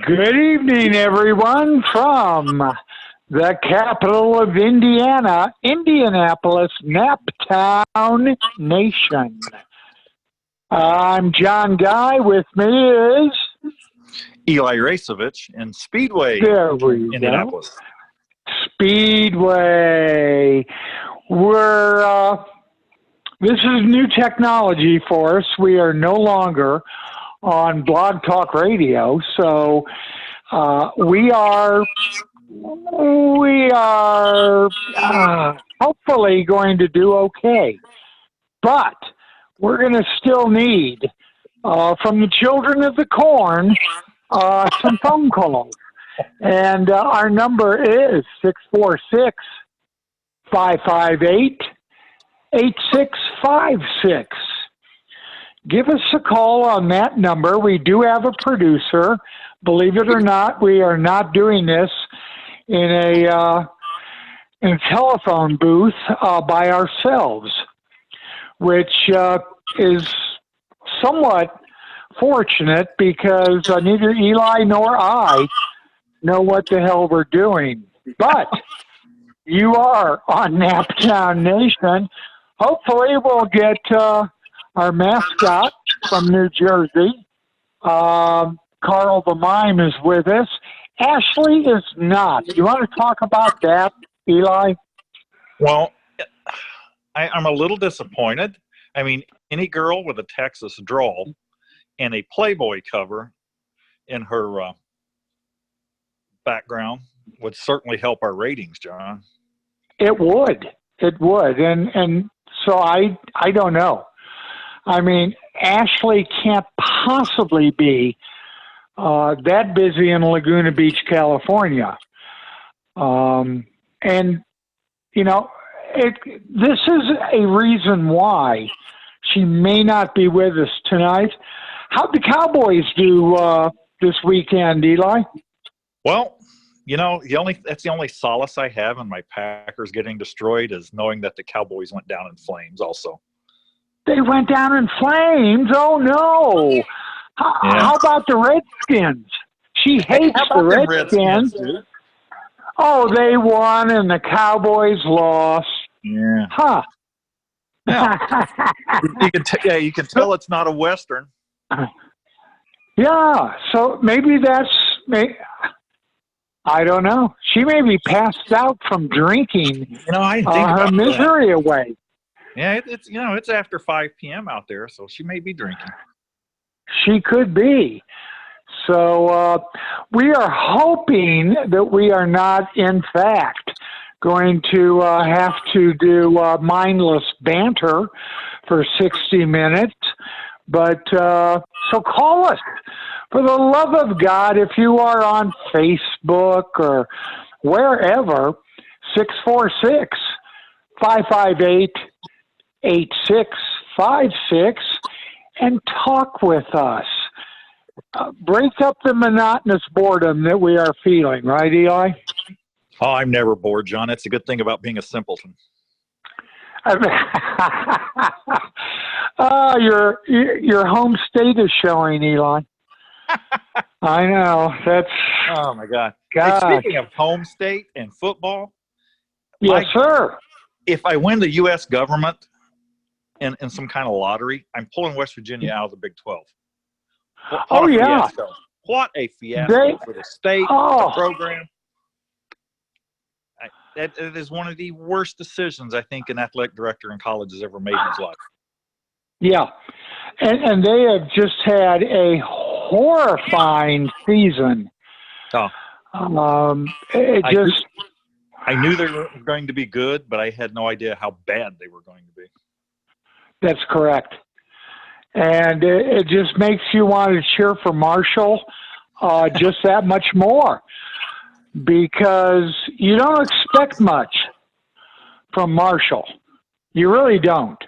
Good evening, everyone, from the capital of Indiana, Indianapolis, Naptown Nation. I'm John Guy. With me is Eli Racevich in Speedway, there we Indianapolis. Go. Speedway. This is new technology for us. We are no longer on Blog Talk Radio, so we are hopefully going to do okay. But we're going to still need from the children of the corn some phone calls. And our number is 646-558-8656. Give us a call on that number. We do have a producer. Believe it or not, we are not doing this in a telephone booth by ourselves, which is somewhat fortunate because neither Eli nor I know what the hell we're doing. But you are on Naptown Nation. Hopefully we'll get our mascot from New Jersey. Carl the Mime is with us. Ashley is not. You want to talk about that, Eli? Well, I'm a little disappointed. I mean, any girl with a Texas drawl and a Playboy cover in her background would certainly help our ratings, John. It would. It would. And so I don't know. I mean, Ashley can't possibly be that busy in Laguna Beach, California. And, you know, this is a reason why she may not be with us tonight. How'd the Cowboys do this weekend, Eli? Well, you know, that's the only solace I have in my Packers getting destroyed is knowing that the Cowboys went down in flames also. They went down in flames? Oh, no. How about the Redskins? She hates the Redskins. Oh, they won and the Cowboys lost. Yeah. Huh. Yeah. you can tell it's not a Western. Yeah, so maybe I don't know. She may be passed out from drinking. You know, I didn't think about her misery away. Yeah, it's after 5 p.m. out there, so she may be drinking. She could be. So we are hoping that we are not, in fact, going to have to do mindless banter for 60 minutes. But so call us. For the love of God, if you are on Facebook or wherever, 646-558-8656, and talk with us. Break up the monotonous boredom that we are feeling, right, Eli? Oh, I'm never bored, John. That's a good thing about being a simpleton. Your home state is showing, Eli. I know. That's. Oh my God. Hey, speaking of home state and football, yes, sir. If I win the U.S. government in some kind of lottery, I'm pulling West Virginia out of the Big 12. Oh yeah. Fiasco. What a fiasco for the state, the program. That is one of the worst decisions I think an athletic director in college has ever made in his life. Yeah. And they have just had a horrifying season. Oh. I knew they were going to be good, but I had no idea how bad they were going to be. That's correct. And it just makes you want to cheer for Marshall just that much more, because you don't expect much from Marshall. You really don't.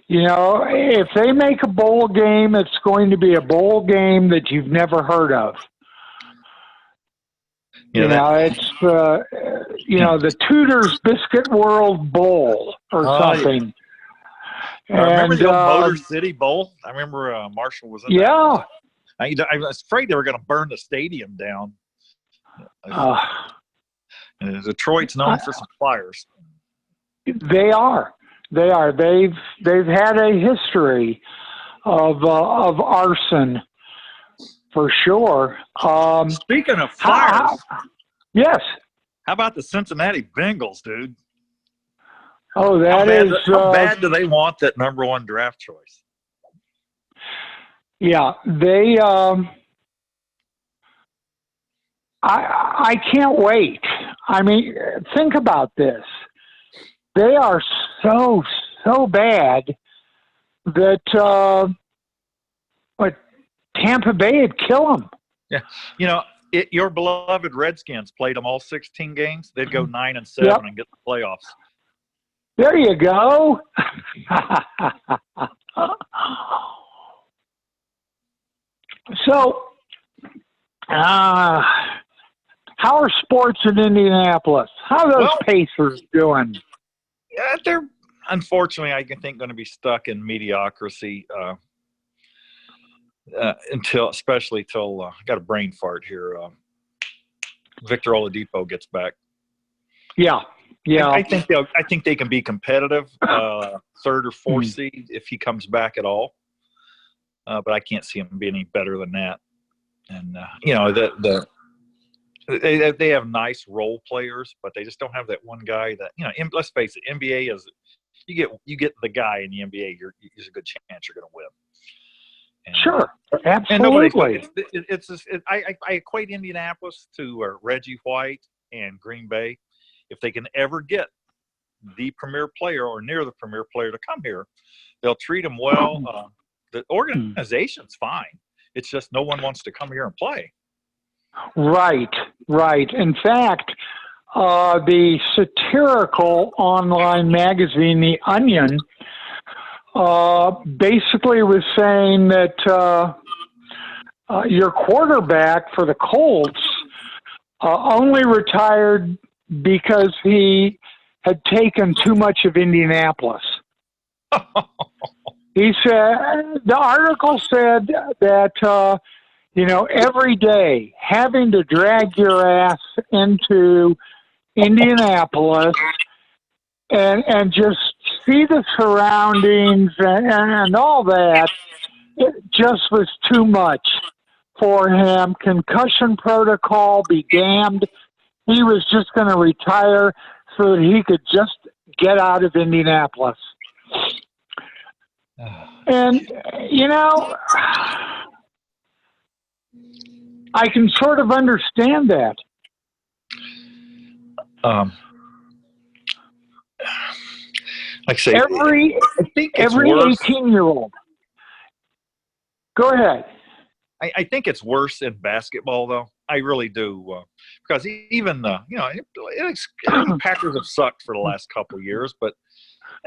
You know, if they make a bowl game, it's going to be a bowl game that you've never heard of. It's the Tudor's Biscuit World Bowl or something. Yeah. Remember the old Motor City Bowl? I remember Marshall was in that. I was afraid they were going to burn the stadium down. Detroit's known for some fires. They are. They are. They've had a history of arson for sure. Speaking of fires, yes. How about the Cincinnati Bengals, dude? Oh, how bad do they want that number one draft choice? Yeah, they. I can't wait. I mean, think about this. They are so bad that Tampa Bay would kill them. Yeah, your beloved Redskins played them all 16 games. They'd go 9-7 and get the playoffs. There you go. So, how are sports in Indianapolis? How are those Pacers doing? Yeah, they're unfortunately, I think, going to be stuck in mediocrity especially till I got a brain fart here. Victor Oladipo gets back. Yeah. I think they can be competitive, third or fourth seed if he comes back at all. But I can't see him being any better than that. And they have nice role players, but they just don't have that one guy that let's face it, NBA is you get the guy in the NBA, there's a good chance you're going to win. And, sure, absolutely. And I equate Indianapolis to Reggie White and Green Bay. If they can ever get the premier player or near the premier player to come here, they'll treat them well. The organization's fine. It's just no one wants to come here and play. Right. In fact, the satirical online magazine, The Onion, basically was saying that your quarterback for the Colts only retired because he had taken too much of Indianapolis. He said, the article said that, every day having to drag your ass into Indianapolis and just see the surroundings and all that, it just was too much for him. Concussion protocol be damned. He was just going to retire so that he could just get out of Indianapolis. And, I can sort of understand that. Like I say, every 18-year-old. Go ahead. I think it's worse in basketball, though. I really do, because even Packers have sucked for the last couple of years, but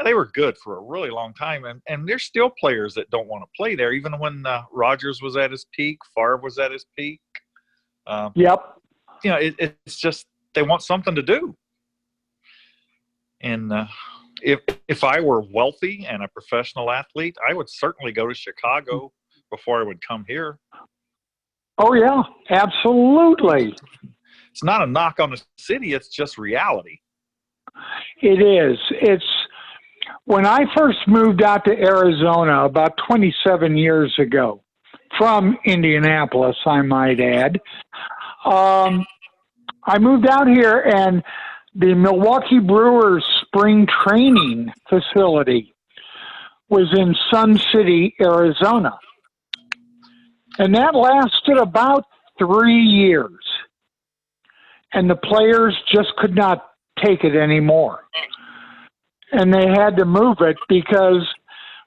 they were good for a really long time, and there's still players that don't want to play there, even when Rodgers was at his peak, Favre was at his peak. Yep. It's just they want something to do. And if I were wealthy and a professional athlete, I would certainly go to Chicago before I would come here. Oh, yeah, absolutely. It's not a knock on the city. It's just reality. It is. When I first moved out to Arizona about 27 years ago, from Indianapolis, I might add, I moved out here, and the Milwaukee Brewers spring training facility was in Sun City, Arizona. And that lasted about 3 years. And the players just could not take it anymore. And they had to move it because,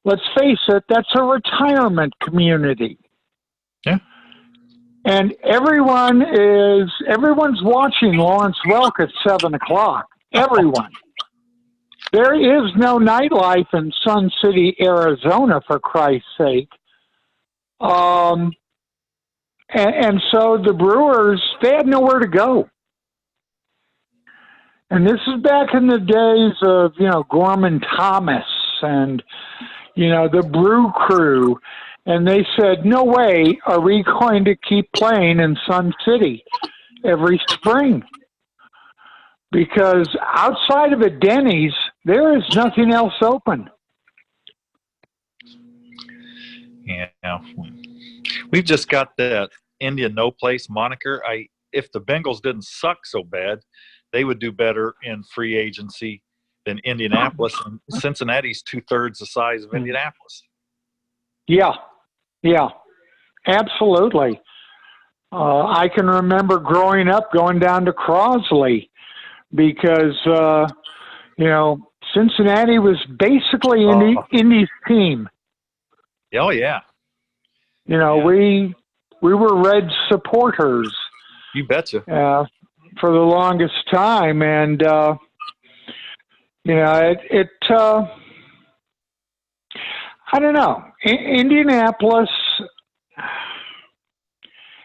let's face it, that's a retirement community. Yeah. And everyone's watching Lawrence Welk at 7:00. Everyone. There is no nightlife in Sun City, Arizona, for Christ's sake. And so the Brewers, they had nowhere to go. And this is back in the days of, Gorman Thomas and, the Brew Crew And they said, no way are we going to keep playing in Sun City every spring. Because outside of a Denny's, there is nothing else open. Yeah. We've just got that Indian no place moniker. If the Bengals didn't suck so bad, they would do better in free agency than Indianapolis. And Cincinnati's 2/3 the size of Indianapolis. Yeah, absolutely. I can remember growing up going down to Crosley because, Cincinnati was basically Indy's team. Oh, yeah. We were Red supporters. You betcha. For the longest time. And, I don't know. Indianapolis,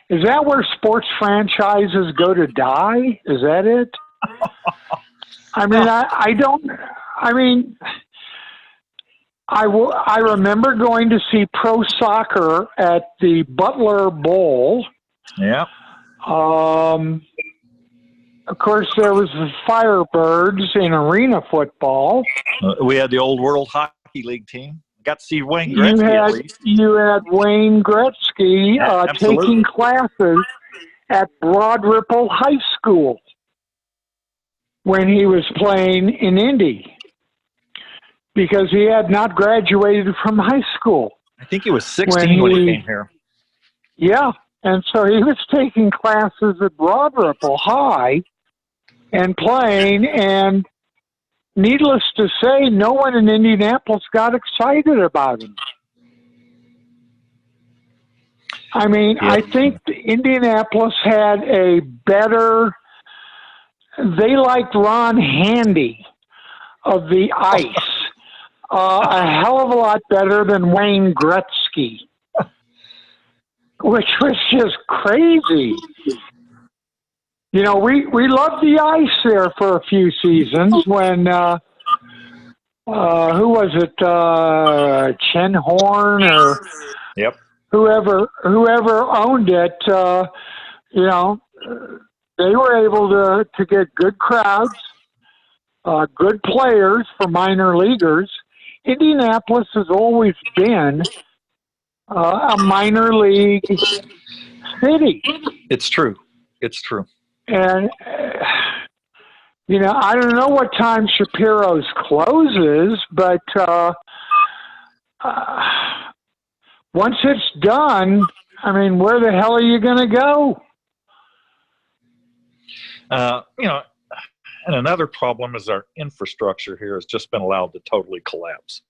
is that where sports franchises go to die? Is that it? I remember going to see pro soccer at the Butler Bowl. Yeah. Of course, there was the Firebirds in arena football. We had the old World Hockey League team. Got to see Wayne Gretzky. You had Wayne Gretzky taking classes at Broad Ripple High School when he was playing in Indy because he had not graduated from high school. I think he was 16 when he came here. Yeah, and so he was taking classes at Broad Ripple High and playing, and needless to say, no one in Indianapolis got excited about him. I think Indianapolis had a better, they liked Ron Handy of the ice a hell of a lot better than Wayne Gretzky, which was just crazy. We loved the ice there for a few seasons when, who was it, Chen Horn or whoever owned it, they were able to get good crowds, good players for minor leaguers. Indianapolis has always been a minor league city. It's true. And, I don't know what time Shapiro's closes, but once it's done, where the hell are you going to go? And another problem is our infrastructure here has just been allowed to totally collapse.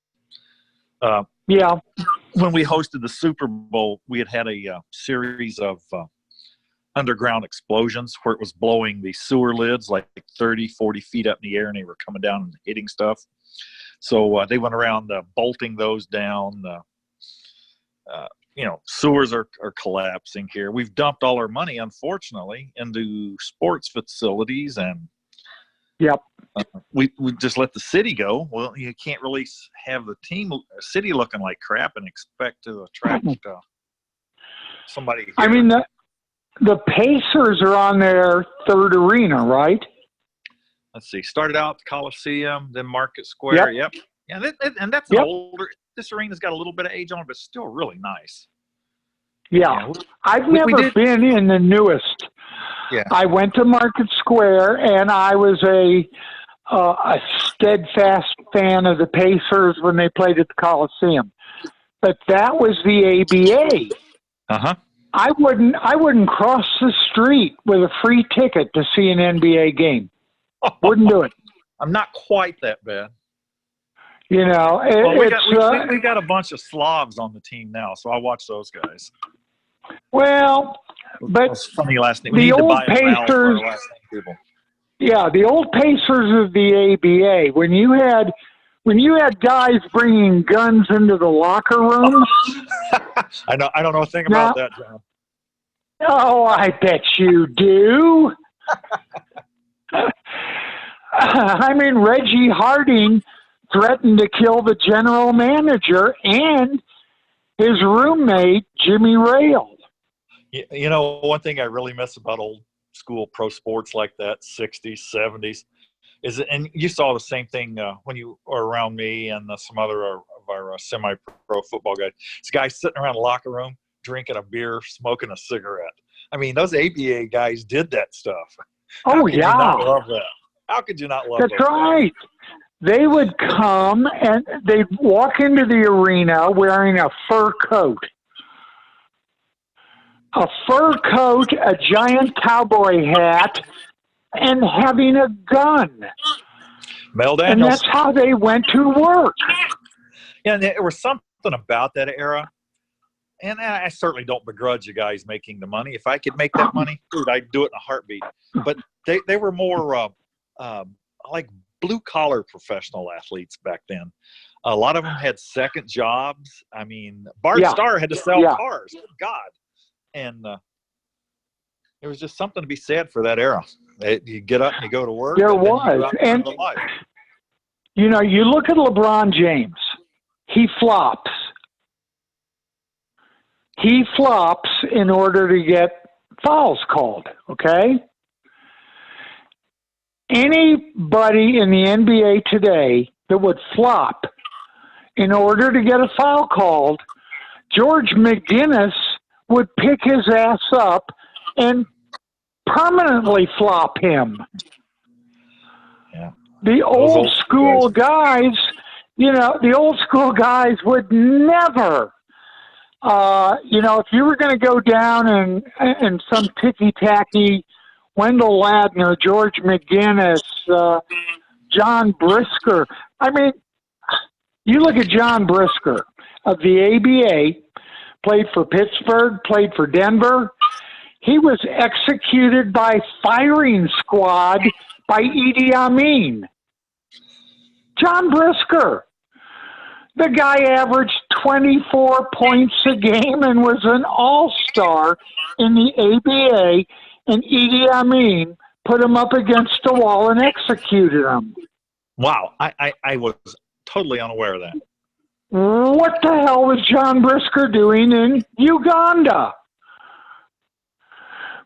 When we hosted the Super Bowl, we had a series of underground explosions where it was blowing the sewer lids like 30, 40 feet up in the air, and they were coming down and hitting stuff. So they went around bolting those down. Sewers are collapsing here. We've dumped all our money, unfortunately, into sports facilities, and we just let the city go. Well, you can't really have the city looking like crap and expect to attract somebody here. The Pacers are on their third arena, right? Let's see. Started out at the Coliseum, then Market Square. Yep. Yeah, and that's an older. This arena's got a little bit of age on it, but still really nice. Yeah. I've never been in the newest. Yeah. I went to Market Square, and I was a steadfast fan of the Pacers when they played at the Coliseum. But that was the ABA. Uh-huh. I wouldn't cross the street with a free ticket to see an NBA game. Wouldn't do it. I'm not quite that bad. We got a bunch of Slavs on the team now, so I watch those guys. Well, but it's funny last name. The old Pacers, the old Pacers of the ABA. When you had guys bringing guns into the locker room. I don't know a thing about that, John. Oh, I bet you do. Reggie Harding threatened to kill the general manager, and his roommate, Jimmy Rail. You know, one thing I really miss about old school pro sports like that, 60s, 70s, is, and you saw the same thing when you were around me and some other of our semi-pro football guys. This guy sitting around the locker room, drinking a beer, smoking a cigarette. I mean, those ABA guys did that stuff. How Oh, could yeah. you not love that? How could you not love That's those right. guys? They would come and they'd walk into the arena wearing a fur coat. A fur coat, a giant cowboy hat, and having a gun. Mel And Daniels. that's how they went to work. Yeah, and there was something about that era. And I certainly don't begrudge the guys making the money. If I could make that money, dude, I'd do it in a heartbeat. But they were more like blue-collar professional athletes back then. A lot of them had second jobs. I mean, Bart Starr had to sell cars. Good God. And there was just something to be said for that era. You get up and you go to work. There and was. Then you go out and, the life. you know, you look at LeBron James. He flops. He flops in order to get fouls called, okay? Anybody in the NBA today that would flop in order to get a foul called, George McGinnis would pick his ass up and permanently flop him. Yeah. The old school guys, you know, the old school guys would never, you know, if you were going to go down and some ticky-tacky Wendell Ladner, George McGinnis, John Brisker. I mean, you look at John Brisker of the ABA, played for Pittsburgh, played for Denver. He was executed by firing squad by Idi Amin. John Brisker. The guy averaged 24 points a game and was an all-star in the ABA, and Idi Amin put him up against the wall and executed him. Wow. I was totally unaware of that. What the hell was John Brisker doing in Uganda?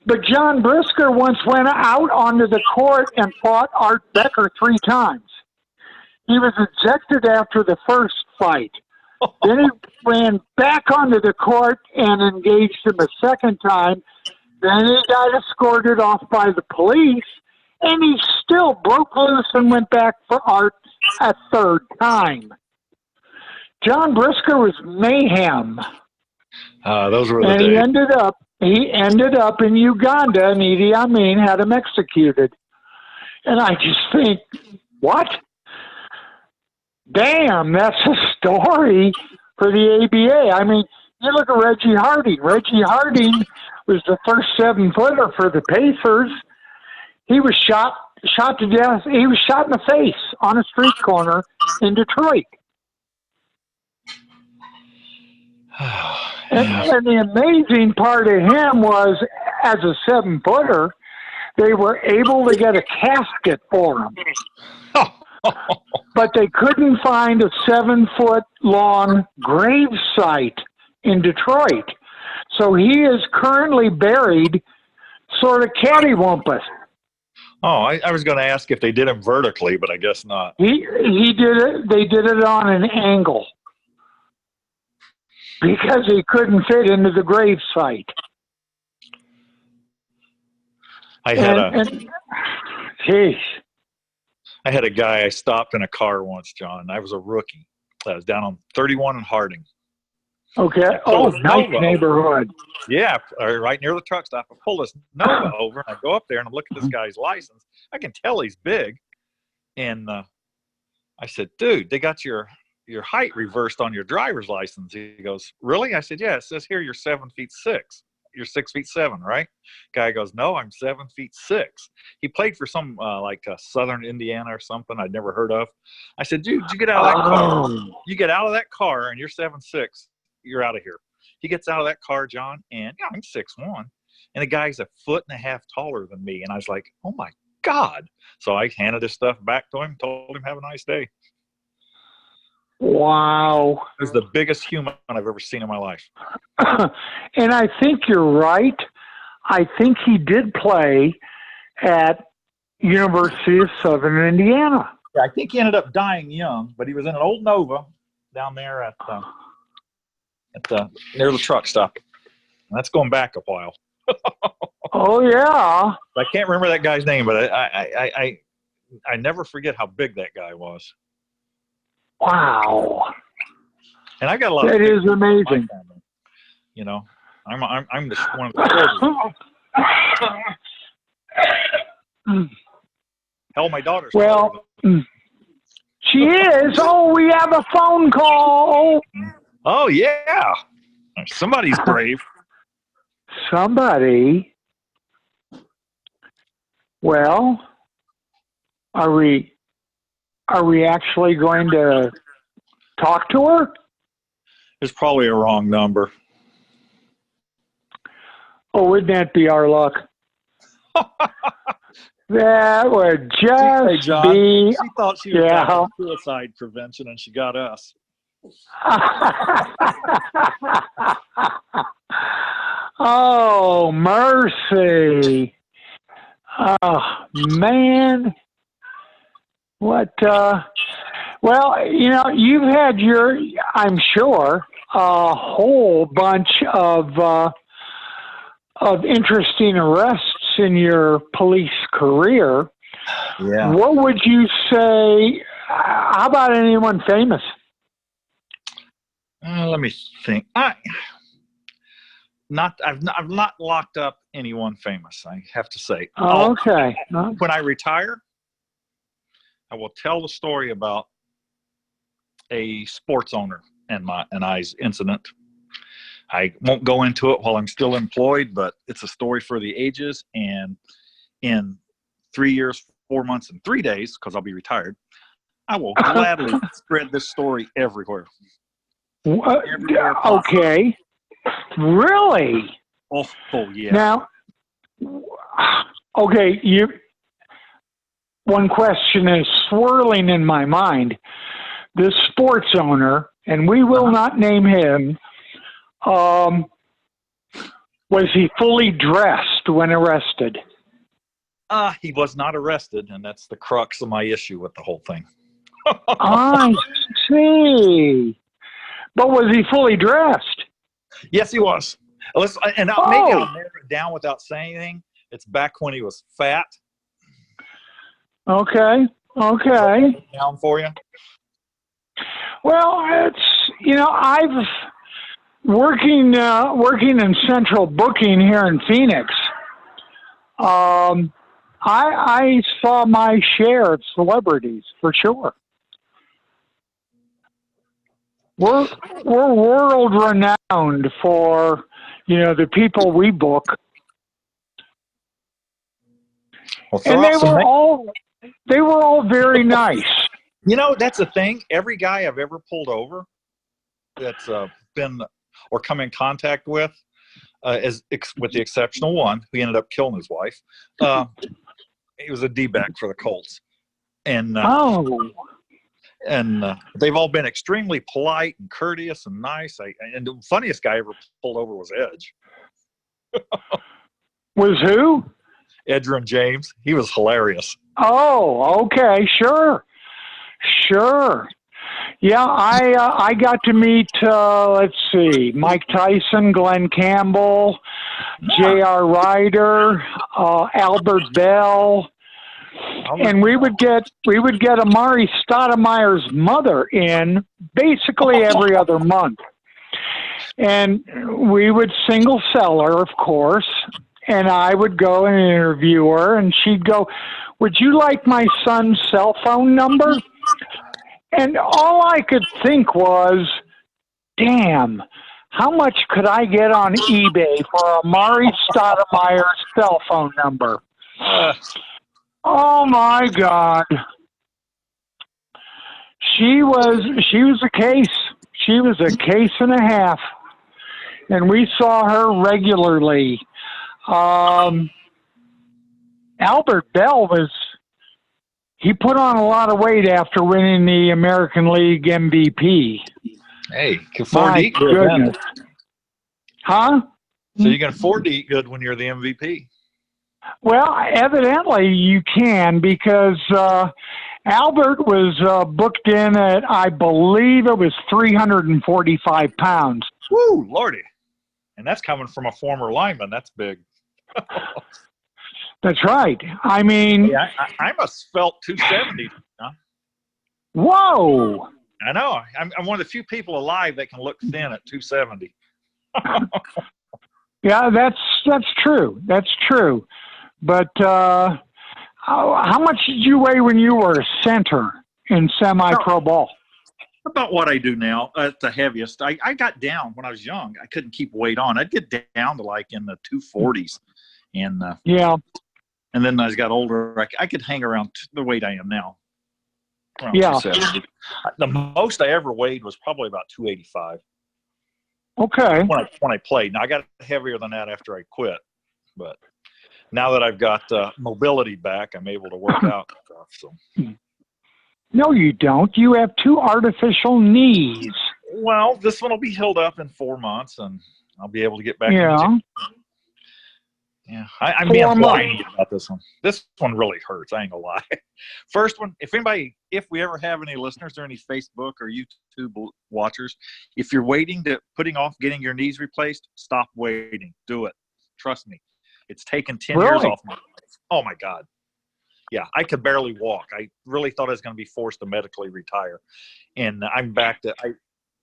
But John Brisker once went out onto the court and fought Art Becker 3 times. He was ejected after the first fight. Then he ran back onto the court and engaged him a second time. Then he got escorted off by the police, and he still broke loose and went back for Art a third time. John Brisker was mayhem. Those were the and days. He ended up in Uganda, and Idi Amin had him executed. And I just think, what? Damn, that's a story for the ABA. I mean, you look at Reggie Harding. Reggie Harding was the first 7-footer for the Pacers. He was shot to death. He was shot in the face on a street corner in Detroit. And the amazing part of him was, as a 7-footer, they were able to get a casket for him. But they couldn't find a 7-foot-long grave site in Detroit. So he is currently buried sort of cattywampus. Oh, I was going to ask if they did him vertically, but I guess not. He did it. They did it on an angle because he couldn't fit into the grave site. I had a guy I stopped in a car once, John. I was a rookie. I was down on 31 and Harding. Okay. Oh, nice neighborhood. Yeah, right near the truck stop. I pull this Nova over, and I go up there, and I look at this guy's license. I can tell he's big. And I said, dude, they got your height reversed on your driver's license. He goes, really? I said, yeah, it says here you're 7'6". You're 6'7", right? Guy goes, no, I'm 7'6". He played for some like Southern Indiana or something I'd never heard of. I said, dude, you get out of that car. You get out of that car and you're 7'6". You're out of here. He gets out of that car, John, and yeah, I'm 6'1", and the guy's 1.5 foot taller than me. And I was like, oh my God. So I handed his stuff back to him, told him have a nice day. Wow. He was the biggest human I've ever seen in my life. And I think you're right. I think he did play at University of Southern Indiana. Yeah, I think he ended up dying young, but he was in an old Nova down there at near the truck stop. And that's going back a while. Oh yeah. I can't remember that guy's name, but I never forget how big that guy was. Wow. And I got a lot. That of is amazing. You know, I'm just one of the quarters. Hell, my daughter's. Well, she is. Oh, we have a phone call. Oh yeah, somebody's brave. Somebody. Well, are we actually going to talk to her? It's probably a wrong number. Oh, wouldn't that be our luck? That would just hey, John, be. She thought she was down suicide prevention, and she got us. Oh, mercy. Oh, man. What, well, you know, you've had I'm sure, a whole bunch of interesting arrests in your police career. Yeah. What would you say? How about anyone famous? Let me think. I've not locked up anyone famous, I have to say. Okay. When I retire, I will tell the story about a sports owner and I's incident. I won't go into it while I'm still employed, but it's a story for the ages. And in 3 years, 4 months, and 3 days, because I'll be retired, I will gladly spread this story everywhere. Everywhere possible. Okay. Really? Oh, yeah. Now, okay, one question is swirling in my mind. This sports owner, and we will not name him, was he fully dressed when arrested? He was not arrested, and that's the crux of my issue with the whole thing. I see. But was he fully dressed? Yes, he was. Maybe I'll narrow it down without saying anything. It's back when he was fat. Okay. Down for you. Well, I've working in central booking here in Phoenix. I saw my share of celebrities for sure. We're world renowned for the people we book, and they were all very nice. That's the thing. Every guy I've ever pulled over that's been or come in contact with, with the exception of one who ended up killing his wife, he was a D-back for the Colts, and they've all been extremely polite and courteous and nice. And the funniest guy I ever pulled over was Edge. Was who? Edgerrin James. He was hilarious. Oh, okay, sure. Yeah, I got to meet, let's see, Mike Tyson, Glenn Campbell, J.R. Ryder, Albert Bell, and we would get Amari Stoudemire's mother in basically every other month, and we would single sell her, of course, and I would go and interview her, and she'd go, "Would you like my son's cell phone number?" And all I could think was, damn, how much could I get on eBay for Amari Stoudemire's cell phone number? Oh my God. She was a case. She was a case and a half. And we saw her regularly. Albert Bell he put on a lot of weight after winning the American League MVP. Hey, can afford to My eat good, goodness. then. Huh? So you can afford to eat good when you're the MVP. Well, evidently you can, because Albert was booked in at, I believe it was 345 pounds. Woo, Lordy. And that's coming from a former lineman. That's big. That's right. I mean, Yeah, I'm a svelte 270. Huh? Whoa. I know. I'm one of the few people alive that can look thin at 270. Yeah, that's true. That's true. But how much did you weigh when you were a center in semi-pro ball? About what I do now at the heaviest. I got down when I was young. I couldn't keep weight on. I'd get down to like in the 240s. And yeah. And then as I got older, I could hang around the weight I am now. Yeah. 270. The most I ever weighed was probably about 285. Okay. When I played. Now, I got heavier than that after I quit. But now that I've got mobility back, I'm able to work out and stuff. So. No, you don't. You have 2 artificial knees. Well, this one will be healed up in 4 months, and I'll be able to get back Yeah. in the gym. Yeah, I'm being whiny about this one. This one really hurts. I ain't gonna lie. First one, if we ever have any listeners or any Facebook or YouTube watchers, if you're putting off getting your knees replaced, stop waiting. Do it. Trust me. It's taken 10 years off my life. Oh my God. Yeah, I could barely walk. I really thought I was going to be forced to medically retire, and I'm back to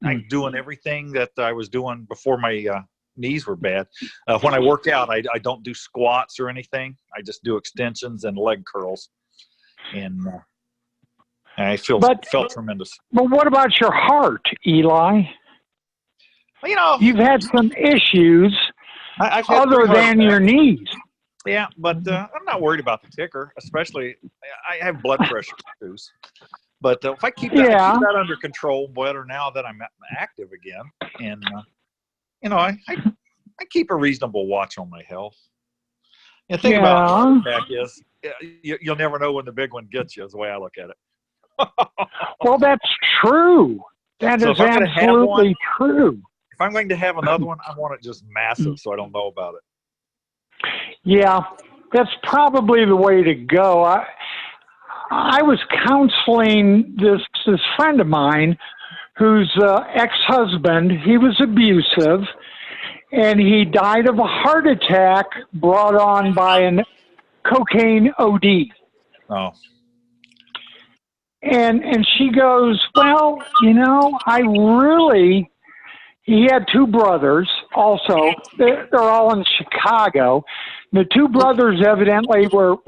I'm doing everything that I was doing before my knees were bad. When I work out, I don't do squats or anything. I just do extensions and leg curls, and I felt tremendous. But what about your heart, Eli? You know, you've had some issues I've had other than your knees. Yeah, but I'm not worried about the ticker, especially I have blood pressure issues. But if I keep that under control better now that I'm active again, and I keep a reasonable watch on my health. And the thing about heart attack is you'll never know when the big one gets you, is the way I look at it. Well, that's true. That is absolutely true. If I'm going to have another one, I want it just massive so I don't know about it. Yeah, that's probably the way to go. I was counseling this friend of mine whose ex-husband, he was abusive, and he died of a heart attack brought on by a cocaine OD. Oh. And she goes, well, he had 2 brothers also. They're all in Chicago. The 2 brothers evidently were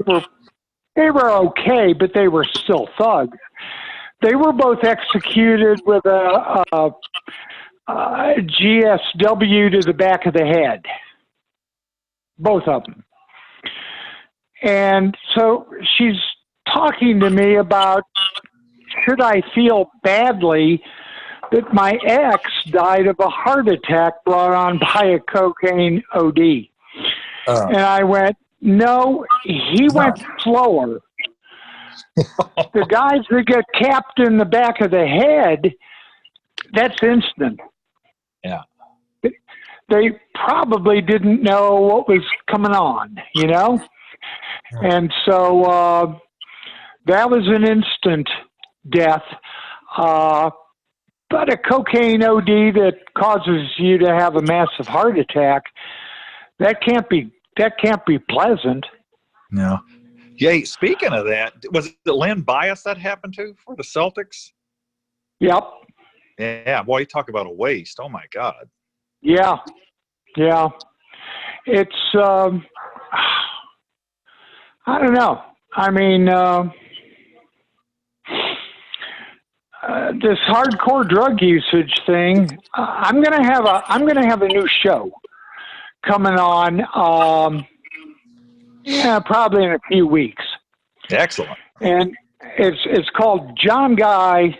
okay, but they were still thugs. They were both executed with a GSW to the back of the head. Both of them. And so she's talking to me about, should I feel badly that my ex died of a heart attack brought on by a cocaine OD. And I went, no, he went slower. The guys that get capped in the back of the head, that's instant. Yeah. They probably didn't know what was coming on, And so that was an instant death. But a cocaine OD that causes you to have a massive heart attack, that can't be pleasant. No. Yeah. Speaking of that, was it Len Bias that happened to for the Celtics? Yep. Yeah. Boy, you talk about a waste. Oh my God. Yeah. Yeah. It's I don't know. I mean, this hardcore drug usage thing. I'm gonna have a new show coming on. Probably in a few weeks. Excellent. And it's called John Guy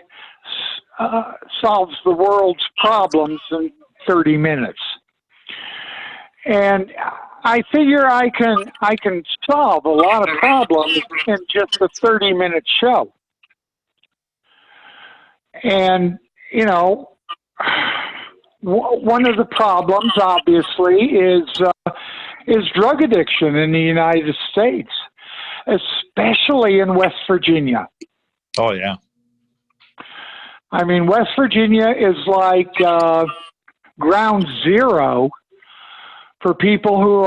Solves the World's Problems in 30 Minutes. And I figure I can solve a lot of problems in just a 30-minute show. And, you know, one of the problems, obviously, is drug addiction in the United States, especially in West Virginia. Oh, yeah. I mean, West Virginia is like ground zero for people who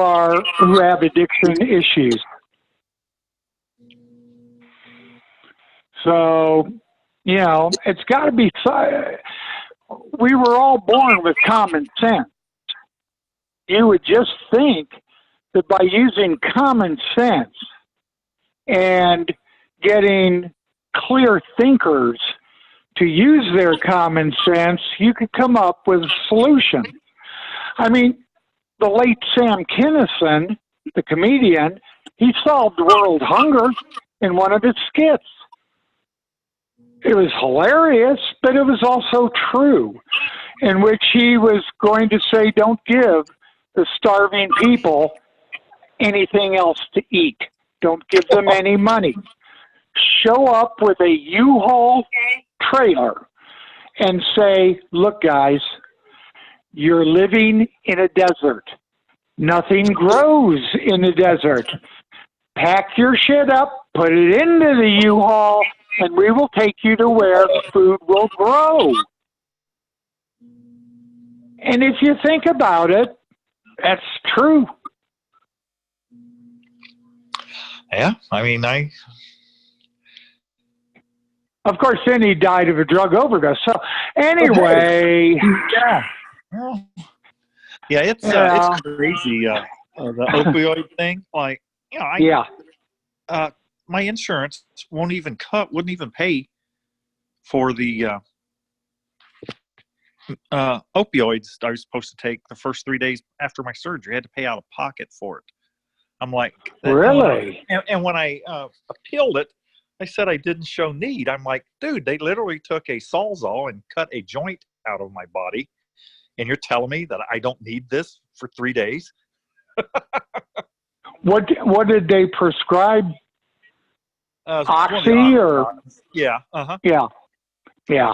have addiction issues. So, you know, it's got to be. We were all born with common sense. You would just think that by using common sense and getting clear thinkers to use their common sense, you could come up with a solution. I mean, the late Sam Kinison, the comedian, he solved world hunger in one of his skits. It was hilarious, but it was also true, in which he was going to say, don't give the starving people anything else to eat. Don't give them any money. Show up with a U-Haul trailer and say, look, guys, you're living in a desert. Nothing grows in the desert. Pack your shit up, put it into the U-Haul, and we will take you to where the food will grow. And if you think about it, that's true. Yeah, I mean, Of course, then he died of a drug overdose. So anyway, yeah, yeah, it's crazy. The opioid thing, like, you know, my insurance wouldn't even pay for the opioids I was supposed to take the first 3 days after my surgery. I had to pay out of pocket for it. I'm like, really? And when I appealed it, they said I didn't show need. I'm like, dude, they literally took a Sawzall and cut a joint out of my body, and you're telling me that I don't need this for 3 days? What did they prescribe? Oxy or? Yeah, Yeah.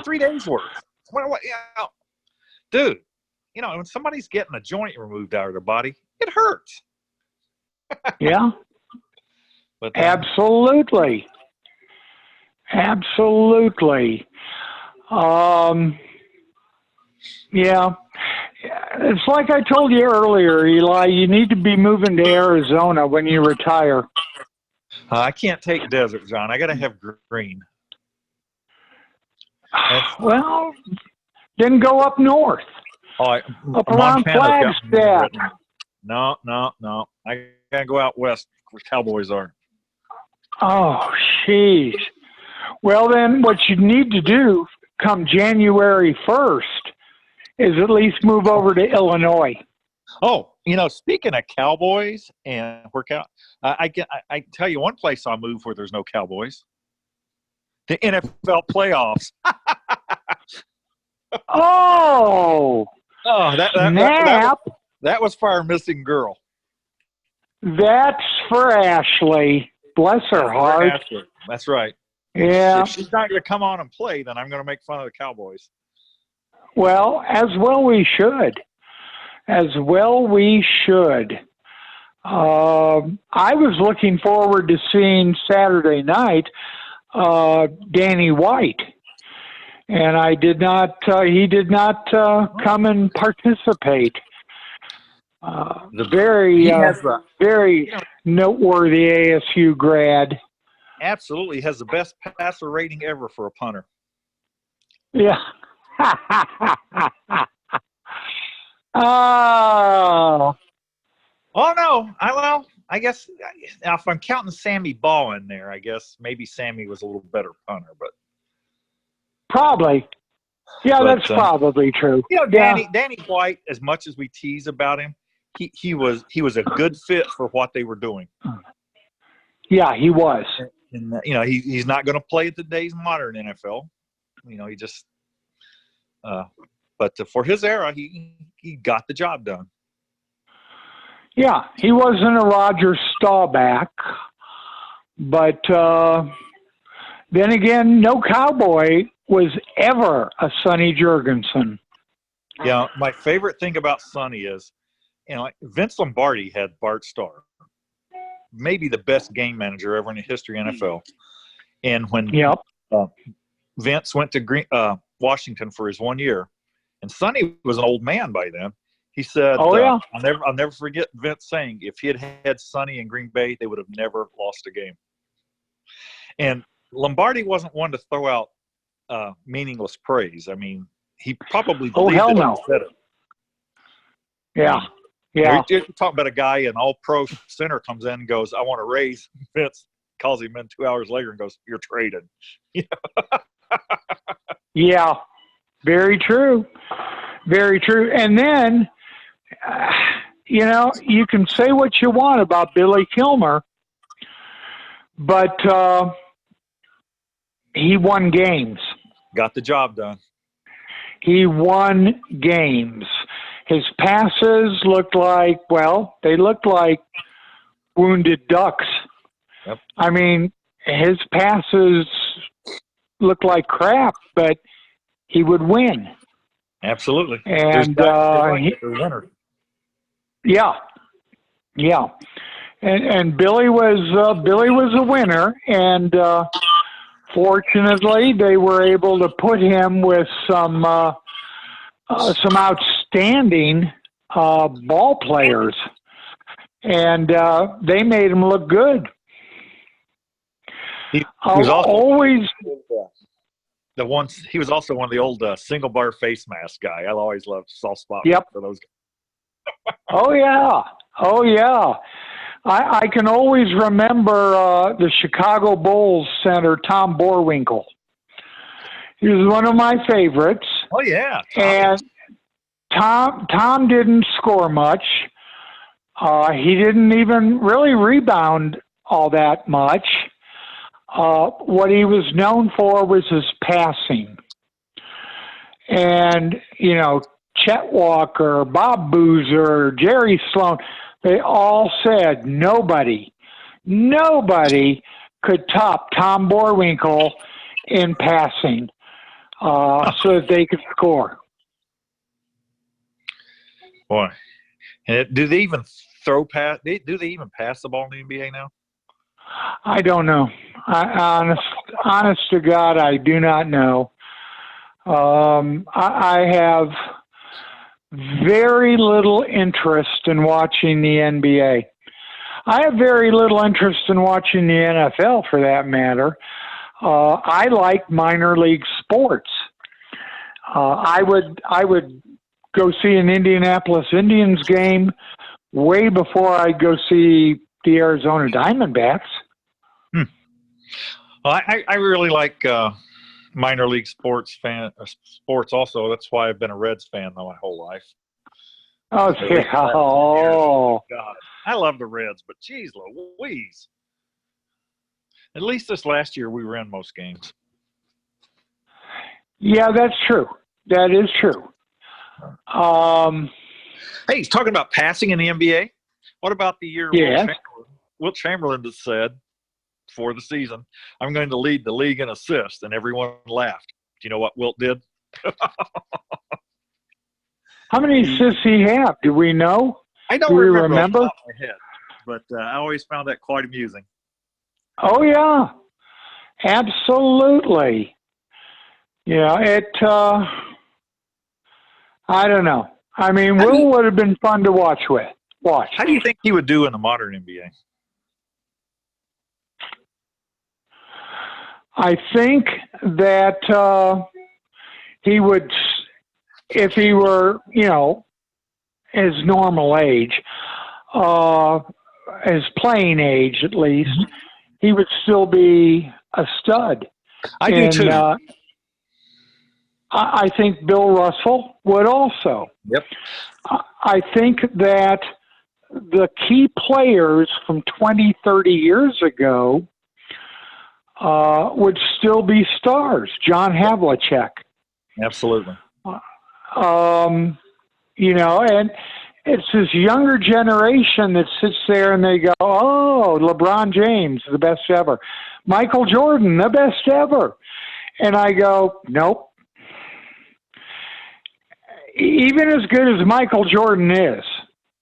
3 days worth. What, yeah, dude, you know, when somebody's getting a joint removed out of their body, it hurts. Yeah. But absolutely. Yeah. It's like I told you earlier, Eli, you need to be moving to Arizona when you retire. I can't take desert, John. I got to have green. Well, then go up north. Up around Flagstaff. No. I got to go out west where cowboys are. Oh, jeez. Well, then what you need to do come January 1st is at least move over to Illinois. Oh, you know, speaking of cowboys and workout, I tell you one place I'll move where there's no cowboys. The NFL playoffs. That was for our missing girl. That's for Ashley. Bless her heart. That's right. Yeah. If she's not going to come on and play, then I'm going to make fun of the Cowboys. Well, as well we should. I was looking forward to seeing Saturday night Danny White, and he did not come and participate. Very noteworthy ASU grad. Absolutely. He has the best passer rating ever for a punter. Yeah. Oh no. I guess if I'm counting Sammy Ball in there, I guess maybe Sammy was a little better punter, but probably. Yeah, that's probably true. You know, Danny White, as much as we tease about him, he was a good fit for what they were doing. Yeah, he was. And you know, he's not going to play at today's modern NFL. You know, he just but for his era, he got the job done. Yeah, he wasn't a Roger Staubach, but then again, no Cowboy was ever a Sonny Jurgensen. Yeah, my favorite thing about Sonny is, like Vince Lombardi had Bart Starr, maybe the best game manager ever in the history of NFL. And when Yep. Vince went to Washington for his 1 year, and Sonny was an old man by then. He said, Oh, yeah. I'll never forget Vince saying, if he had had Sonny in Green Bay, they would have never lost a game. And Lombardi wasn't one to throw out meaningless praise. I mean, he probably believed hell it no. when he said it. Yeah. Yeah. You're talking about a guy, an all-pro center comes in and goes, I want to raise. Vince calls him in 2 hours later and goes, you're traded. Yeah. Very true. Very true. And then, you can say what you want about Billy Kilmer, but he won games. Got the job done. He won games. His passes looked like wounded ducks. Yep. I mean, his passes looked like crap, but he would win. Absolutely. And winner. Yeah. And Billy was a winner, and fortunately, they were able to put him with some outstanding ball players, and they made him look good. He was also one of the old single bar face mask guy. I always loved soft spot for those guys. Oh yeah. I can always remember the Chicago Bulls center, Tom Borwinkle. He was one of my favorites. Oh, yeah. And Tom didn't score much. He didn't even really rebound all that much. What he was known for was his passing. And, Chet Walker, Bob Boozer, Jerry Sloan, they all said nobody could top Tom Borwinkle in passing so that they could score. Boy, and do they even pass the ball in the NBA now? I don't know. Honest to God, I do not know. I have very little interest in watching the NBA. I have very little interest in watching the NFL, for that matter. I like minor league sports. I would go see an Indianapolis Indians game way before I'd go see the Arizona Diamondbacks. Well, I really like minor league sports also. That's why I've been a Reds fan my whole life. Oh, yeah. Oh. God. I love the Reds, but geez Louise. At least this last year we were in most games. Yeah, that's true. That is true. Hey, he's talking about passing in the NBA. What about the year Wilt Chamberlain has said for the season, I'm going to lead the league in assists, and everyone laughed. Do you know what Wilt did? How many assists he have? Do we know? I don't remember off the top of my head, but I always found that quite amusing. Oh, yeah. Absolutely. Yeah, I don't know. I mean, Will would have been fun to watch. How do you think he would do in the modern NBA? I think that he would, if he were, his normal age, his playing age at least, he would still be a stud. I do too. I think Bill Russell would also. Yep. I think that the key players from 20, 30 years ago would still be stars. John Havlicek. Absolutely. it's this younger generation that sits there and they go, oh, LeBron James, the best ever. Michael Jordan, the best ever. And I go, nope. Even as good as Michael Jordan is,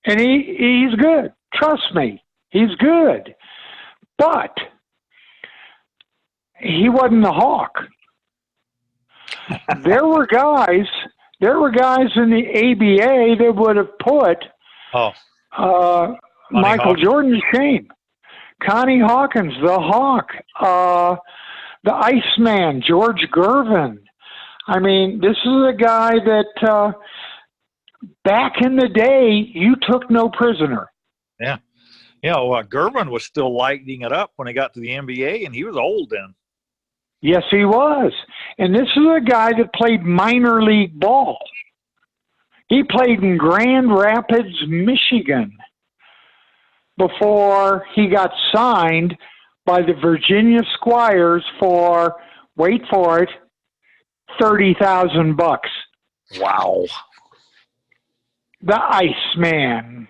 and he's good, trust me, he's good. But he wasn't the Hawk. There were guys in the ABA that would have put Michael Jordan to shame. Connie Hawkins, the Hawk, the Iceman, George Gervin. I mean, this is a guy that back in the day, you took no prisoner. Yeah. Gervin was still lighting it up when he got to the NBA, and he was old then. Yes, he was. And this is a guy that played minor league ball. He played in Grand Rapids, Michigan, before he got signed by the Virginia Squires for, wait for it, $30,000. Wow. The Iceman.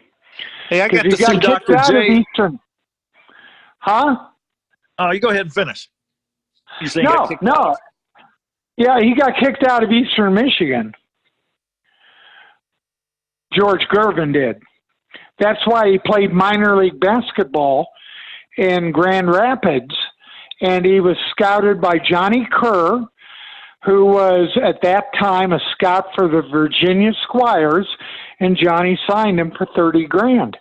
Hey, I got to see Dr. J. Huh? Oh, you go ahead and finish. You saying no. Yeah, he got kicked out of Eastern Michigan. George Gervin did. That's why he played minor league basketball in Grand Rapids, and he was scouted by Johnny Kerr, who was at that time a scout for the Virginia Squires, and Johnny signed him for $30,000.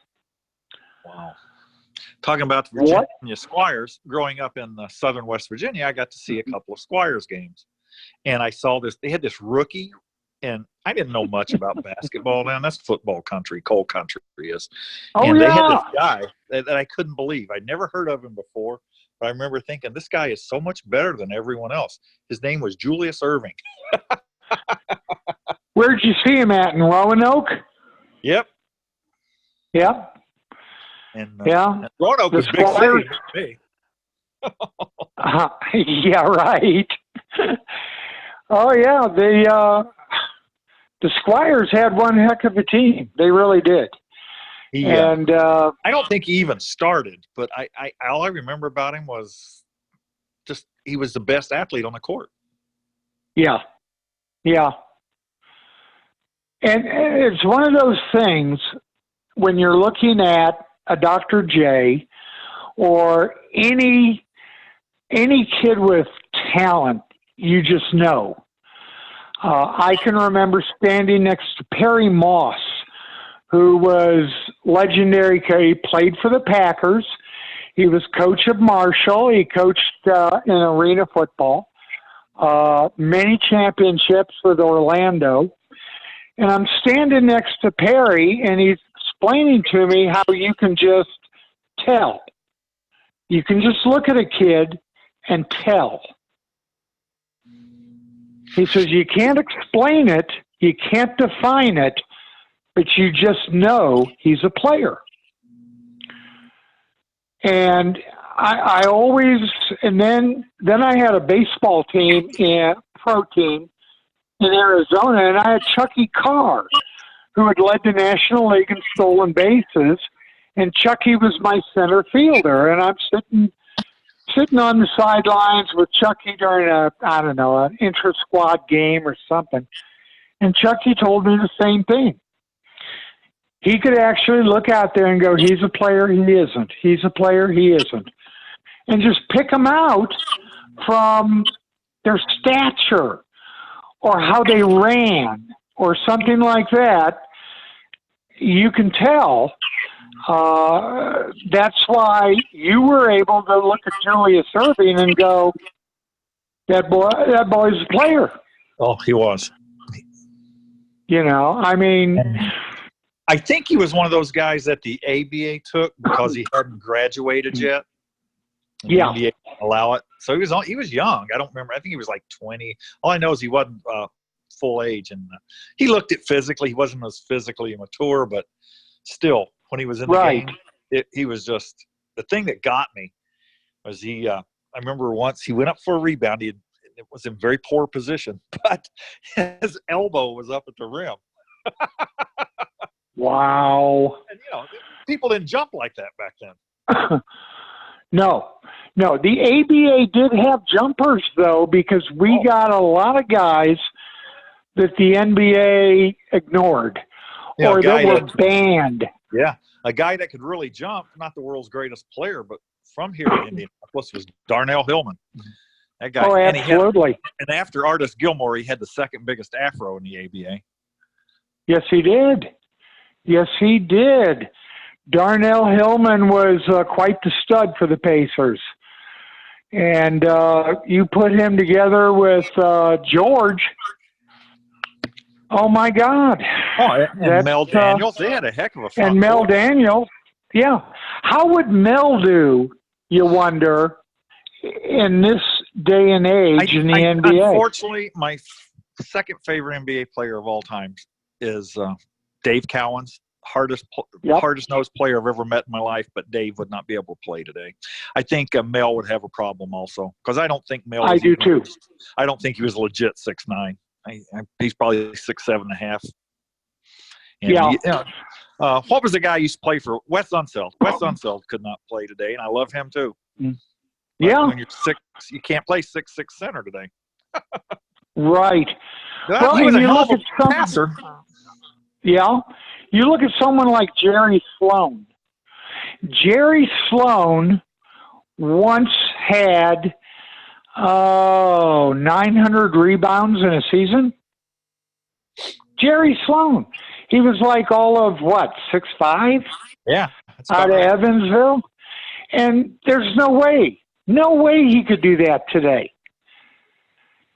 Wow. Talking about the Virginia Squires, growing up in southern West Virginia, I got to see a couple of Squires games. And I saw this, they had this rookie, and I didn't know much about basketball then. That's football country, coal country is. And they had this guy that I couldn't believe. I'd never heard of him before, but I remember thinking, this guy is so much better than everyone else. His name was Julius Erving. Where'd you see him at, in Roanoke? Yep. Yep. And Roanoke was big city to me. Yeah, right. Oh, yeah. The Squires had one heck of a team. They really did. And I don't think he even started, but all I remember about him was just he was the best athlete on the court. Yeah. Yeah. And it's one of those things when you're looking at a Dr. J or any kid with talent, you just know. I can remember standing next to Perry Moss, who was legendary. He played for the Packers. He was coach of Marshall. He coached in arena football, many championships with Orlando. And I'm standing next to Perry, and he's explaining to me how you can just tell. You can just look at a kid and tell. He says, you can't explain it, you can't define it, but you just know he's a player. And I always, and then I had a baseball team, pro team in Arizona, and I had Chucky Carr, who had led the National League in stolen bases, and Chucky was my center fielder, and I'm sitting on the sidelines with Chucky during an intra-squad game or something. And Chucky told me the same thing. He could actually look out there and go, he's a player, he isn't. He's a player, he isn't. And just pick them out from their stature or how they ran or something like that. You can tell. That's why you were able to look at Julius Erving and go, that boy's a player. Oh, he was. You know, I mean, I think he was one of those guys that the ABA took because he hadn't graduated yet. Yeah. The ABA didn't allow it. So he was young. I don't remember. I think he was like 20. All I know is he wasn't full age. And he looked at physically. He wasn't as physically mature, but still, when he was in the game, he was just – the thing that got me was I remember once he went up for a rebound. It was in very poor position, but his elbow was up at the rim. Wow. And, people didn't jump like that back then. No. The ABA did have jumpers, though, because we got a lot of guys that the NBA ignored or that were banned. Yeah, a guy that could really jump, not the world's greatest player, but from here in Indianapolis was Darnell Hillman. That guy. Oh, absolutely. And after Artis Gilmore, he had the second biggest afro in the ABA. Yes, he did. Yes, he did. Darnell Hillman was quite the stud for the Pacers. And you put him together with George. Oh, my God. Oh, and Mel Daniels. They had a heck of a front And Mel court. Daniels. Yeah. How would Mel do, you wonder, in this day and age in the NBA? Unfortunately, my second favorite NBA player of all time is Dave Cowens. Hardest nosed player I've ever met in my life, but Dave would not be able to play today. I think Mel would have a problem also, because I don't think Mel. I do too. I don't think he was legit 6'9". He's probably 6'7.5". And what was the guy who used to play for Wes Unseld? Wes Unseld could not play today, and I love him too. Yeah, when you're 6', you can't play 6'6" center today. Right. Well, he was a hell of a passer. Yeah. You look at someone like Jerry Sloan. Jerry Sloan once had 900 rebounds in a season. Jerry Sloan. He was like all of 6'5"? Yeah. Out of Evansville. And there's no way he could do that today.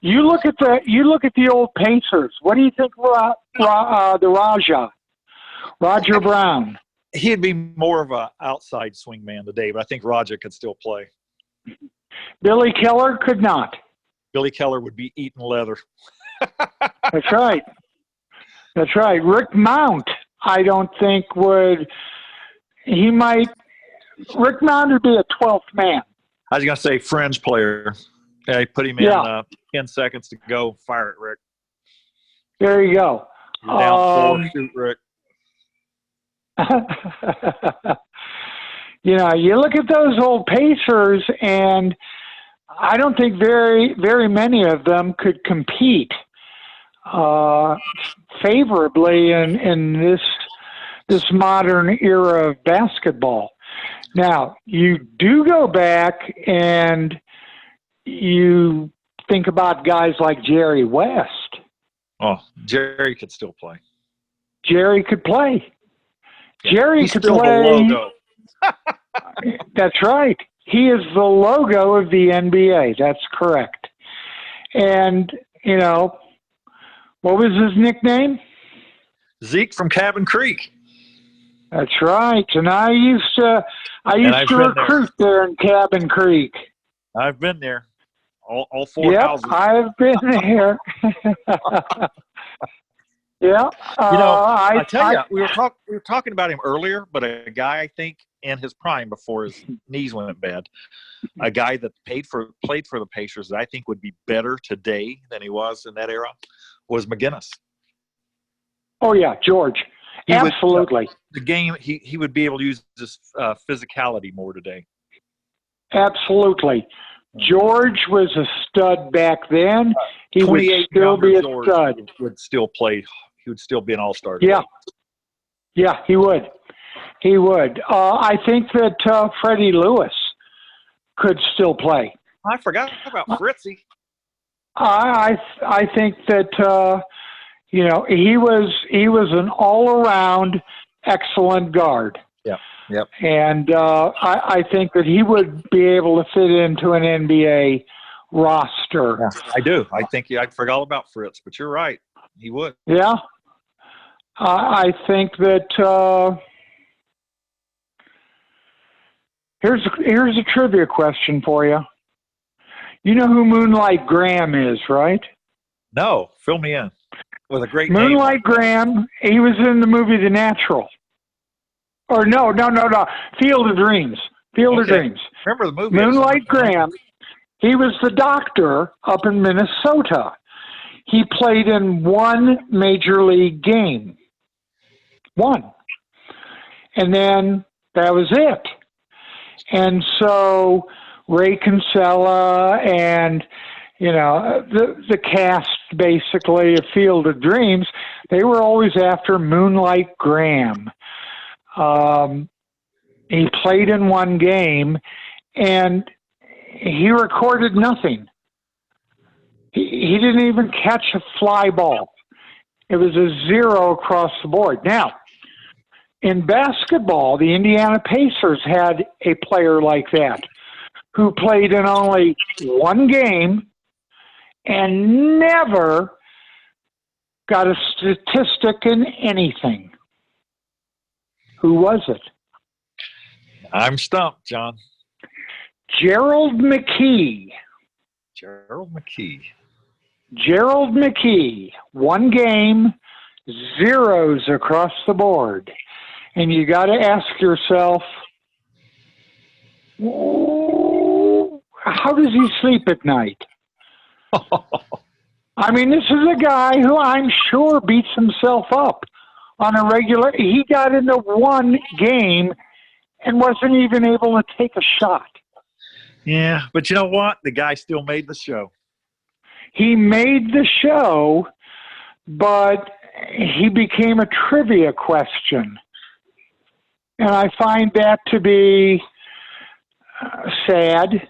You look at the old Pacers. What do you think the Roger Brown? He'd be more of an outside swing man today, but I think Roger could still play. Billy Keller could not. Billy Keller would be eating leather. That's right. That's right. Rick Mount, I don't think would. Rick Mount would be a 12th man. I was going to say fringe player. Yeah, put him in 10 seconds to go. Fire it, Rick. There you go. You're down 4, shoot, Rick. You look at those old Pacers, and I don't think very, very many of them could compete favorably in this modern era of basketball. Now, you do go back and you think about guys like Jerry West. Oh, Jerry could still play. Jerry could play. Yeah, Jerry he's could still play. The logo. That's right. He is the logo of the NBA. That's correct. And, what was his nickname? Zeke from Cabin Creek. That's right. And I used to recruit there in Cabin Creek. I've been there. All 4 houses. I've been there. Yeah. I tell you, we were talking about him earlier, but a guy I think in his prime before his knees went bad, a guy that played for the Pacers that I think would be better today than he was in that era was McGinnis. Oh yeah, George. Absolutely. The game, he would be able to use his physicality more today. Absolutely. George was a stud back then. He would still be a stud. Would still play. He would still be an all-star. Yeah. Yeah, he would. He would. I think that Freddie Lewis could still play. I forgot about Fritzy. I think that he was an all-around excellent guard. Yep. And I think that he would be able to fit into an NBA roster. Yeah, I do. I think I forgot about Fritz, but you're right. He would. Yeah. I think that here's a trivia question for you. You know who Moonlight Graham is, right? No, fill me in. With a great Moonlight Graham. He was in the movie The Natural. Or no. Field of Dreams. Field of Dreams. Remember the movie? Moonlight Graham. He was the doctor up in Minnesota. He played in one major league game. One. and then that was it. And so Ray Kinsella and, the cast, basically, of Field of Dreams, they were always after Moonlight Graham. He played in one game, and he recorded nothing. He didn't even catch a fly ball. It was a 0 across the board. Now, in basketball, the Indiana Pacers had a player like that who played in only one game and never got a statistic in anything. Who was it? I'm stumped, John. Gerald McKee. Gerald McKee. Gerald McKee. One game, 0s across the board. And you got to ask yourself, how does he sleep at night? I mean, this is a guy who I'm sure beats himself up on a regular. He got into one game and wasn't even able to take a shot. Yeah, but you know what? The guy still made the show. He made the show, but he became a trivia question. And I find that to be sad.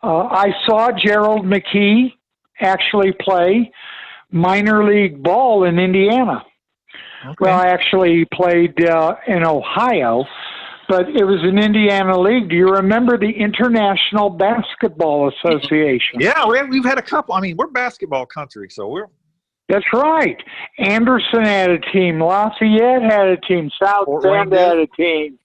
I saw Gerald McKee actually play minor league ball in Indiana. Okay. Well, I actually played in Ohio, but it was in Indiana League. Do you remember the International Basketball Association? Yeah, we've had a couple. I mean, we're basketball country, so we're... That's right. Anderson had a team. Lafayette had a team. South Bend had a team.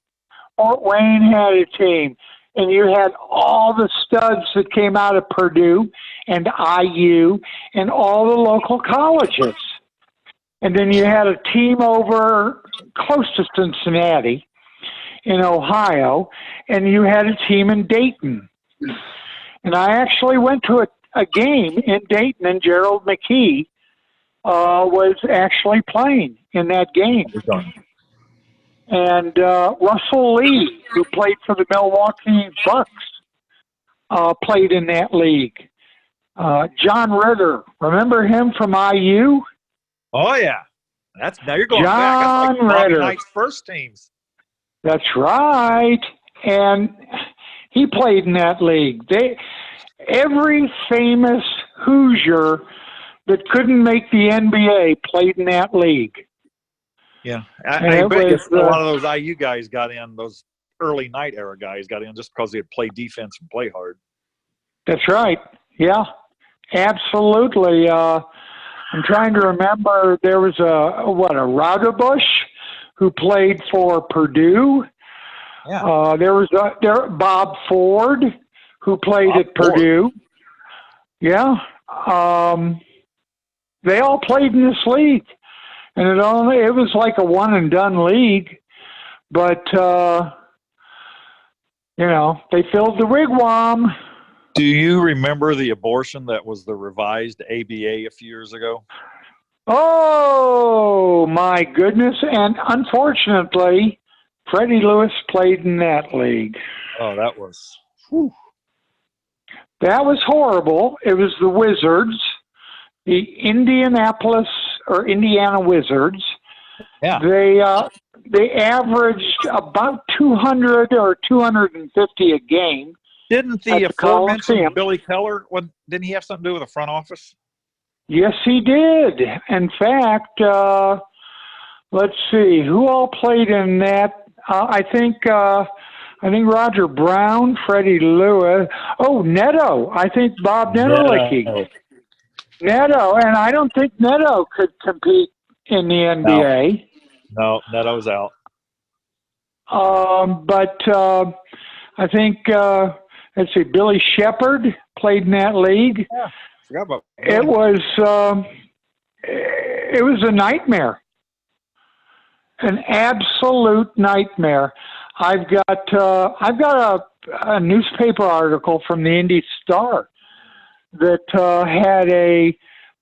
Fort Wayne had a team. And you had all the studs that came out of Purdue and IU and all the local colleges. And then you had a team over close to Cincinnati in Ohio, and you had a team in Dayton. And I actually went to a game in Dayton, and Gerald McKee was actually playing in that game. And Russell Lee, who played for the Milwaukee Bucks, played in that league. John Ritter, remember him from IU? Oh, yeah. Now you're going John back. That's like Ritter. Knight's first teams. That's right. And he played in that league. Every famous Hoosier that couldn't make the NBA played in that league. Yeah. I bet a lot of those IU guys got in, those early Knight era guys got in just because they had played defense and play hard. That's right. Yeah, absolutely. I'm trying to remember, there was a Rauterbush who played for Purdue. Yeah. There was Bob Ford who played at Purdue. Yeah. They all played in this league. And it was like a one and done league, but they filled the wigwam. Do you remember the abortion that was the revised ABA a few years ago? Oh my goodness! And unfortunately, Freddie Lewis played in that league. Oh, that was horrible. It was the Wizards, the Indiana Wizards. Yeah. They averaged about 200 or 250 a game. Didn't the aforementioned Billy Keller, didn't he have something to do with the front office? Yes, he did. In fact, let's see, who all played in that? I think Roger Brown, Freddie Lewis. Oh, Neto. I think Bob Neto. Neto, and I don't think Neto could compete in the NBA. No, Neto's out. But I think, let's see, Billy Shepard played in that league. Yeah, forgot about that. It was a nightmare, an absolute nightmare. I've got a newspaper article from the Indy Star that had a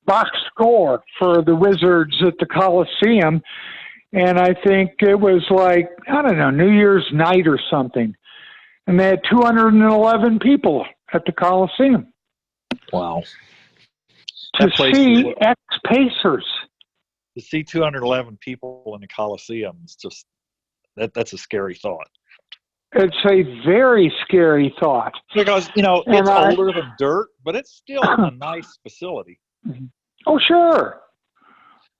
box score for the Wizards at the Coliseum, And I think it was like, I don't know, New Year's night or something. And they had 211 people at the Coliseum. Wow. To see ex-Pacers. To see 211 people in the Coliseum is just, that's a scary thought. It's a very scary thought. Because, it's older than dirt, but it's still a nice facility. Oh, sure.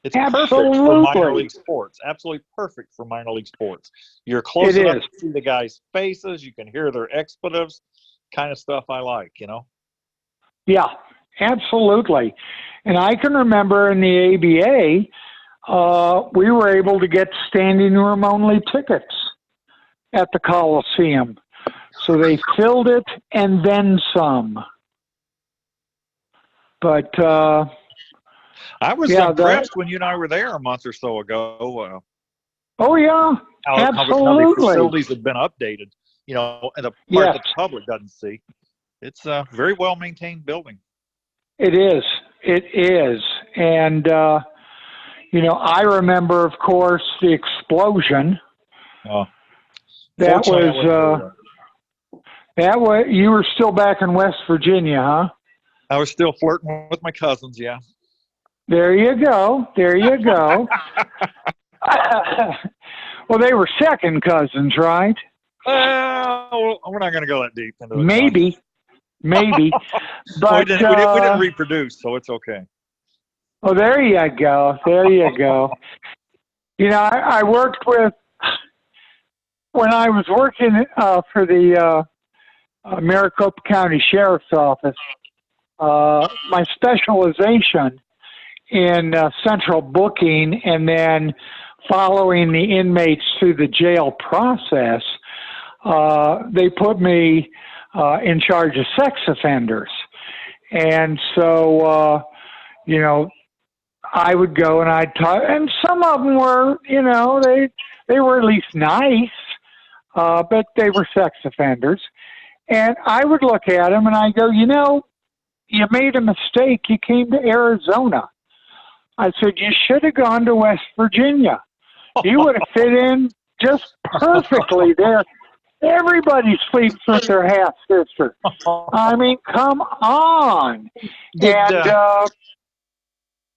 It's perfect for minor league sports. Absolutely perfect for minor league sports. You're close enough to see the guys' faces. You can hear their expletives. Kind of stuff I like, Yeah, absolutely. And I can remember in the ABA, we were able to get standing room only tickets at the Coliseum. So they filled it and then some. But I was impressed when you and I were there a month or so ago. Oh, yeah, absolutely. How the facilities have been updated, and the part that the public doesn't see. It's a very well-maintained building. It is. It is. And, I remember, of course, the explosion. Oh. That was, you were still back in West Virginia, huh? I was still flirting with my cousins, yeah. There you go. Well, they were second cousins, right? Well, we're not going to go that deep into it. Maybe. But we didn't reproduce, so it's okay. Oh, there you go. I worked with, when I was working for the Maricopa County Sheriff's Office, my specialization in central booking and then following the inmates through the jail process, they put me in charge of sex offenders. And so, I would go and I'd talk, and some of them were, they were at least nice, but they were sex offenders. And I would look at them and I go, you made a mistake. You came to Arizona. I said, you should have gone to West Virginia. You would have fit in just perfectly there. Everybody sleeps with their half sister. I mean, come on. And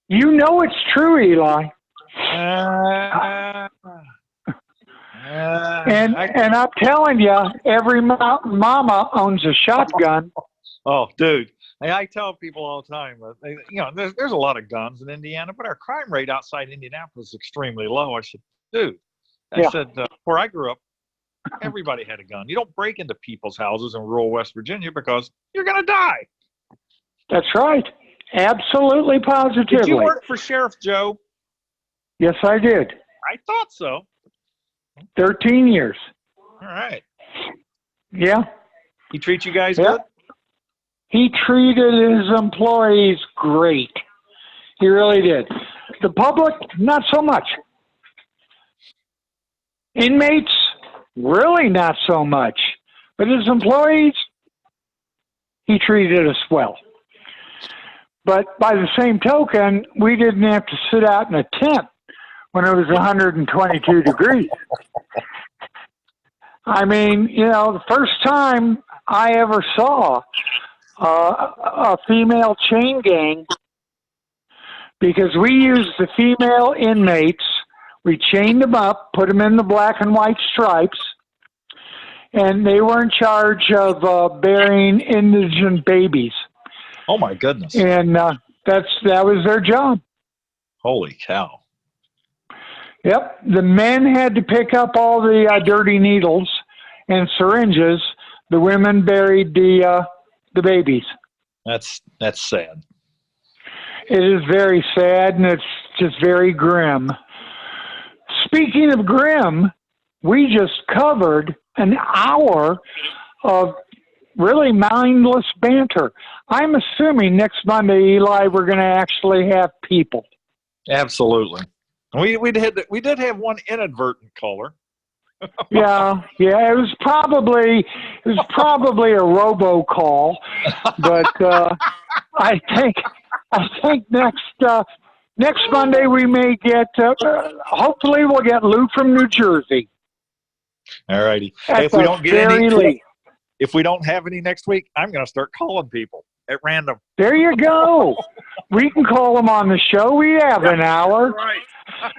it's true, Eli. And I'm telling you, every mama owns a shotgun. Oh, dude. I tell people all the time, there's a lot of guns in Indiana, but our crime rate outside Indianapolis is extremely low. I said, dude, where I grew up, everybody had a gun. You don't break into people's houses in rural West Virginia because you're going to die. That's right. Absolutely, positively. Did you work for Sheriff Joe? Yes, I did. I thought so. 13 years. All right. Yeah. He treat you guys good? He treated his employees great. He really did. The public, not so much. Inmates, really not so much. But his employees, he treated us well. But by the same token, we didn't have to sit out in a tent when it was 122 degrees. I mean, the first time I ever saw a female chain gang, because we used the female inmates, we chained them up, put them in the black and white stripes, and they were in charge of bearing indigent babies. Oh my goodness! And that was their job. Holy cow! Yep, the men had to pick up all the dirty needles and syringes. The women buried the babies. That's sad. It is very sad, and it's just very grim. Speaking of grim, we just covered an hour of really mindless banter. I'm assuming next Monday, Eli, we're going to actually have people. Absolutely. We did have one inadvertent caller. Yeah. It was probably a robocall, but I think next Next Monday we may get, hopefully we'll get Lou from New Jersey. All righty. At If we the don't get very any, least. if we don't have any next week, I'm going to start calling people at random. There you go. We can call them on the show. We have an hour. Right.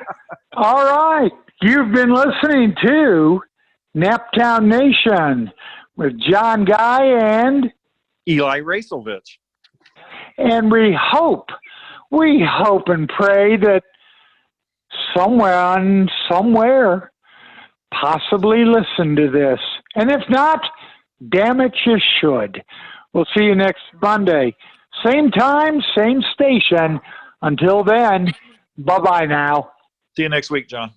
All right. You've been listening to Naptown Nation with John Guy and Eli Racelovich. And we hope and pray that someone somewhere possibly listen to this. And if not, damn it, you should. We'll see you next Monday. Same time, same station. Until then, bye-bye now. See you next week, John.